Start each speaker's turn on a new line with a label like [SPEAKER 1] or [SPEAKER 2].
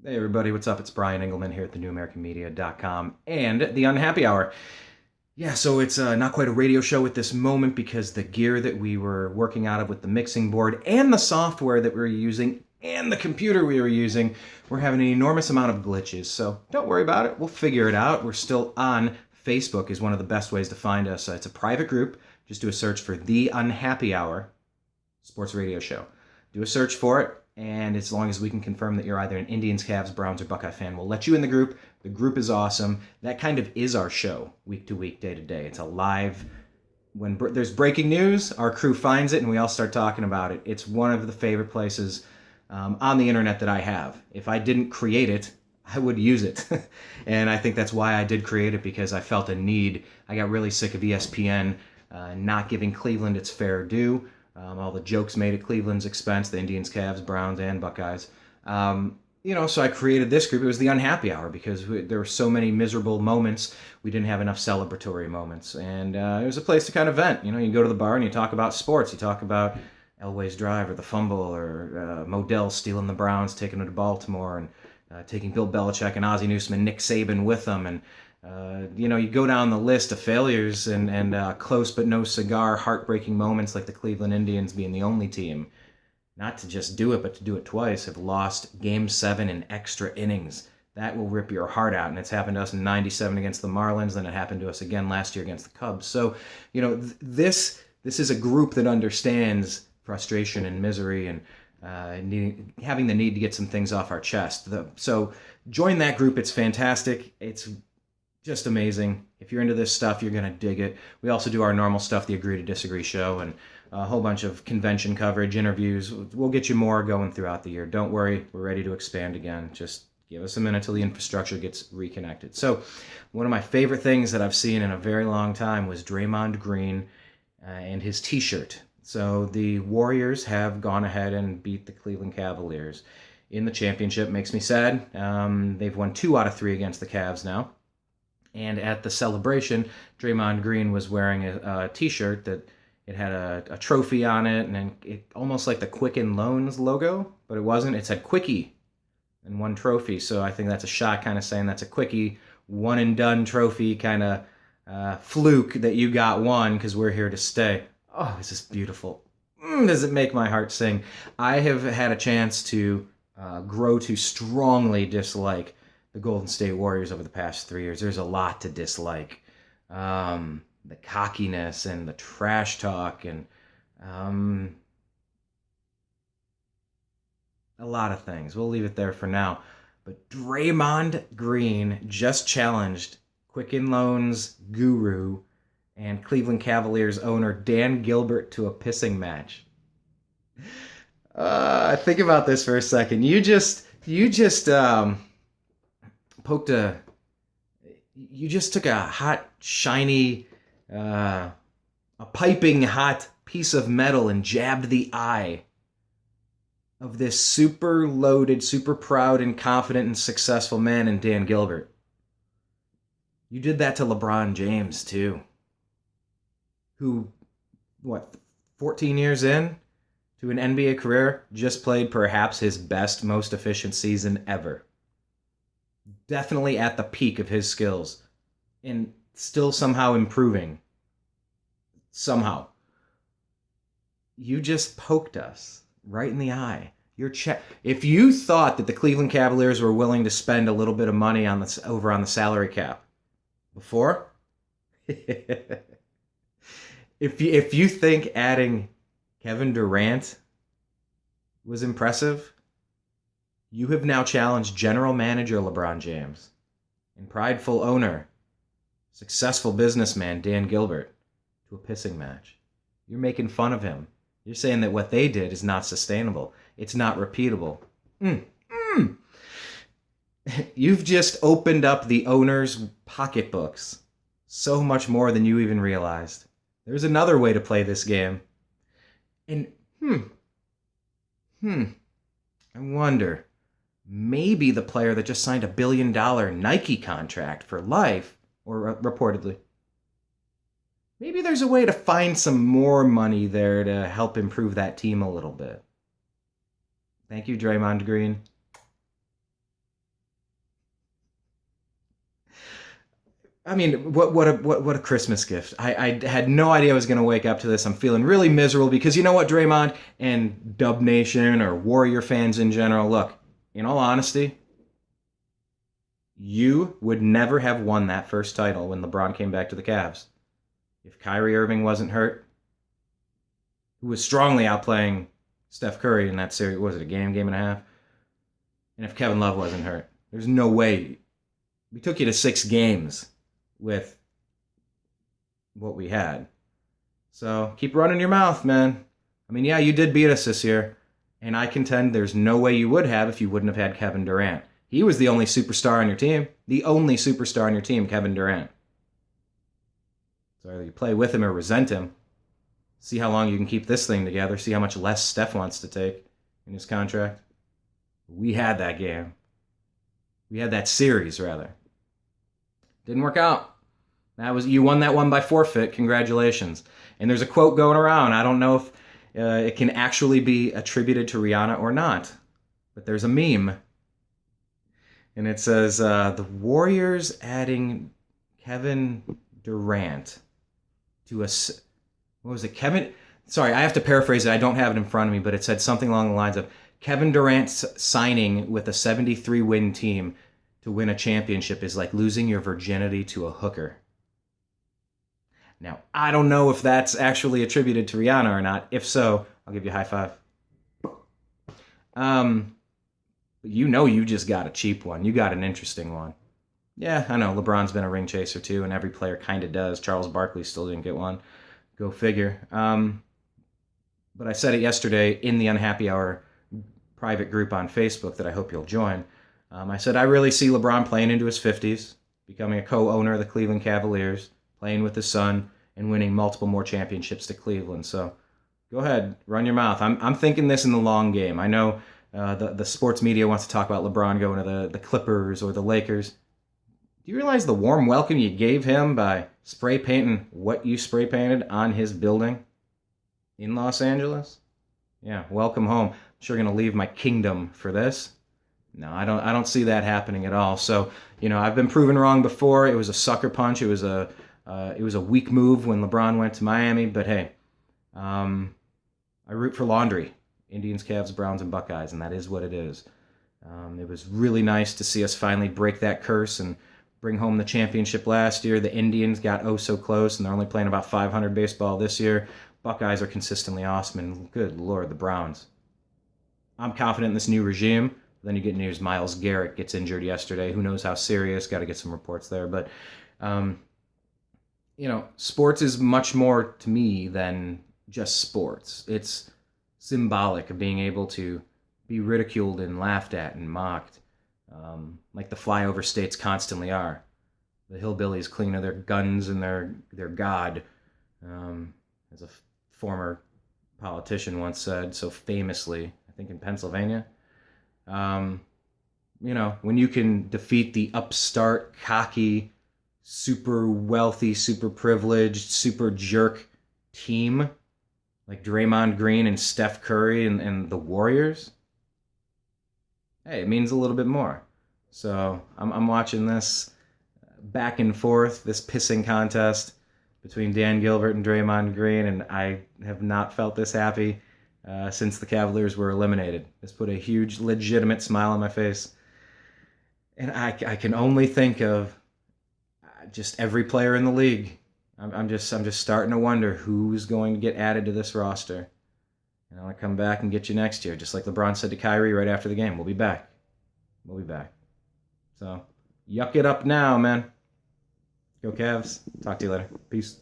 [SPEAKER 1] Hey everybody, what's up? It's Brian Engelman here at TheNewAmericanMedia.com and The Unhappy Hour. Yeah, so it's not quite a radio show at this moment because the gear that we were working out of with the mixing board and the software that we were using and the computer we were using, we're having an enormous amount of glitches. So don't worry about it. We'll figure it out. We're still on Facebook is one of the best ways to find us. It's a private group. Just do a search for The Unhappy Hour Sports Radio Show. Do a search for it. And as long as we can confirm that you're either an Indians, Cavs, Browns, or Buckeye fan, we'll let you in the group. The group is awesome. That kind of is our show, week to week, day to day. It's a live. When there's breaking news, our crew finds it and we all start talking about it. It's one of the favorite places on the internet that I have. If I didn't create it, I would use it. And I think that's why I did create it, because I felt a need. I got really sick of ESPN not giving Cleveland its fair due. All the jokes made at Cleveland's expense, the Indians, Cavs, Browns, and Buckeyes. So I created this group. It was the Unhappy Hour because there were so many miserable moments. We didn't have enough celebratory moments. And it was a place to kind of vent. You go to the bar and you talk about sports. You talk about Elway's drive or the fumble or Modell stealing the Browns, taking them to Baltimore, and taking Bill Belichick and Ozzie Newsome and Nick Saban with them. And you go down the list of failures and close but no cigar, heartbreaking moments like the Cleveland Indians being the only team, not to just do it, but to do it twice, have lost Game 7 in extra innings. That will rip your heart out, and it's happened to us in '97 against the Marlins, then it happened to us again last year against the Cubs. So, this is a group that understands frustration and misery and having the need to get some things off our chest. So join that group. It's fantastic. It's just amazing. If you're into this stuff, you're going to dig it. We also do our normal stuff, the Agree to Disagree show, and a whole bunch of convention coverage, interviews. We'll get you more going throughout the year. Don't worry, we're ready to expand again. Just give us a minute till the infrastructure gets reconnected. So one of my favorite things that I've seen in a very long time was Draymond Green and his t-shirt. So the Warriors have gone ahead and beat the Cleveland Cavaliers in the championship. Makes me sad. They've won 2 out of 3 against the Cavs now. And at the celebration, Draymond Green was wearing a t-shirt that it had a trophy on it, and it almost like the Quicken Loans logo, but it wasn't. It said Quickie and 1 trophy. So I think that's a shot kind of saying that's a quickie, one and done trophy kind of fluke that you got one because we're here to stay. Oh, this is beautiful. Does it make my heart sing? I have had a chance to grow to strongly dislike the Golden State Warriors over the past 3 years. There's a lot to dislike. The cockiness and the trash talk and a lot of things. We'll leave it there for now. But Draymond Green just challenged Quicken Loans guru and Cleveland Cavaliers owner Dan Gilbert to a pissing match. Think about this for a second. You just you just took a hot, shiny, a piping hot piece of metal and jabbed the eye of this super loaded, super proud and confident and successful man in Dan Gilbert. You did that to LeBron James too, who, 14 years in to an NBA career, just played perhaps his best, most efficient season ever. Definitely at the peak of his skills and still somehow improving. Somehow. You just poked us right in the eye. If you thought that the Cleveland Cavaliers were willing to spend a little bit of money over on the salary cap before, if you think adding Kevin Durant was impressive, you have now challenged general manager LeBron James and prideful owner, successful businessman Dan Gilbert to a pissing match. You're making fun of him. You're saying that what they did is not sustainable. It's not repeatable. You've just opened up the owner's pocketbooks so much more than you even realized. There's another way to play this game. And, I wonder, maybe the player that just signed $1 billion Nike contract for life, or reportedly, maybe there's a way to find some more money there to help improve that team a little bit. Thank you, Draymond Green. I mean, what a Christmas gift. I had no idea I was going to wake up to this. I'm feeling really miserable because you know what, Draymond and Dub Nation or Warrior fans in general, look, in all honesty, you would never have won that first title when LeBron came back to the Cavs if Kyrie Irving wasn't hurt, who was strongly outplaying Steph Curry in that series. Was it a game and a half? And if Kevin Love wasn't hurt, there's no way. We took you to 6 games with what we had. So keep running your mouth, man. I mean, yeah, you did beat us this year, and I contend there's no way you would have if you wouldn't have had Kevin Durant. He was the only superstar on your team. The only superstar on your team, Kevin Durant. So either you play with him or resent him. See how long you can keep this thing together. See how much less Steph wants to take in his contract. We had that game. We had that series, rather. Didn't work out. You won that one by forfeit. Congratulations. And there's a quote going around. I don't know if it can actually be attributed to Rihanna or not. But there's a meme. And it says, the Warriors adding Kevin Durant to a... What was it? Sorry, I have to paraphrase it. I don't have it in front of me, but it said something along the lines of Kevin Durant's signing with a 73-win team to win a championship is like losing your virginity to a hooker. Now, I don't know if that's actually attributed to Rihanna or not. If so, I'll give you a high five. You know you just got a cheap one. You got an interesting one. Yeah, I know. LeBron's been a ring chaser too, and every player kind of does. Charles Barkley still didn't get one. Go figure. But I said it yesterday in the Unhappy Hour private group on Facebook that I hope you'll join. I said I really see LeBron playing into his 50s, becoming a co-owner of the Cleveland Cavaliers, playing with his son, and winning multiple more championships to Cleveland. So go ahead, run your mouth. I'm thinking this in the long game. I know the sports media wants to talk about LeBron going to the Clippers or the Lakers. Do you realize the warm welcome you gave him by spray painting what you spray painted on his building in Los Angeles? Yeah, welcome home. I'm sure going to leave my kingdom for this. No, I don't see that happening at all. So, I've been proven wrong before. It was a sucker punch. It was a weak move when LeBron went to Miami. But hey, I root for laundry: Indians, Cavs, Browns, and Buckeyes, and that is what it is. It was really nice to see us finally break that curse and bring home the championship last year. The Indians got oh so close, and they're only playing about .500 baseball this year. Buckeyes are consistently awesome, and good Lord, the Browns. I'm confident in this new regime. Then you get news Myles Garrett gets injured yesterday. Who knows how serious? Got to get some reports there. But, sports is much more to me than just sports. It's symbolic of being able to be ridiculed and laughed at and mocked, like the flyover states constantly are. The hillbillies cling to their guns and their God, as a former politician once said so famously, I think in Pennsylvania. When you can defeat the upstart, cocky, super wealthy, super privileged, super jerk team like Draymond Green and Steph Curry and the Warriors, hey, it means a little bit more. So I'm watching this back and forth, this pissing contest between Dan Gilbert and Draymond Green, and I have not felt this happy since the Cavaliers were eliminated. This put a huge, legitimate smile on my face. And I can only think of just every player in the league. I'm just starting to wonder who's going to get added to this roster. And I want to come back and get you next year, just like LeBron said to Kyrie right after the game. We'll be back. We'll be back. So, yuck it up now, man. Go Cavs. Talk to you later. Peace.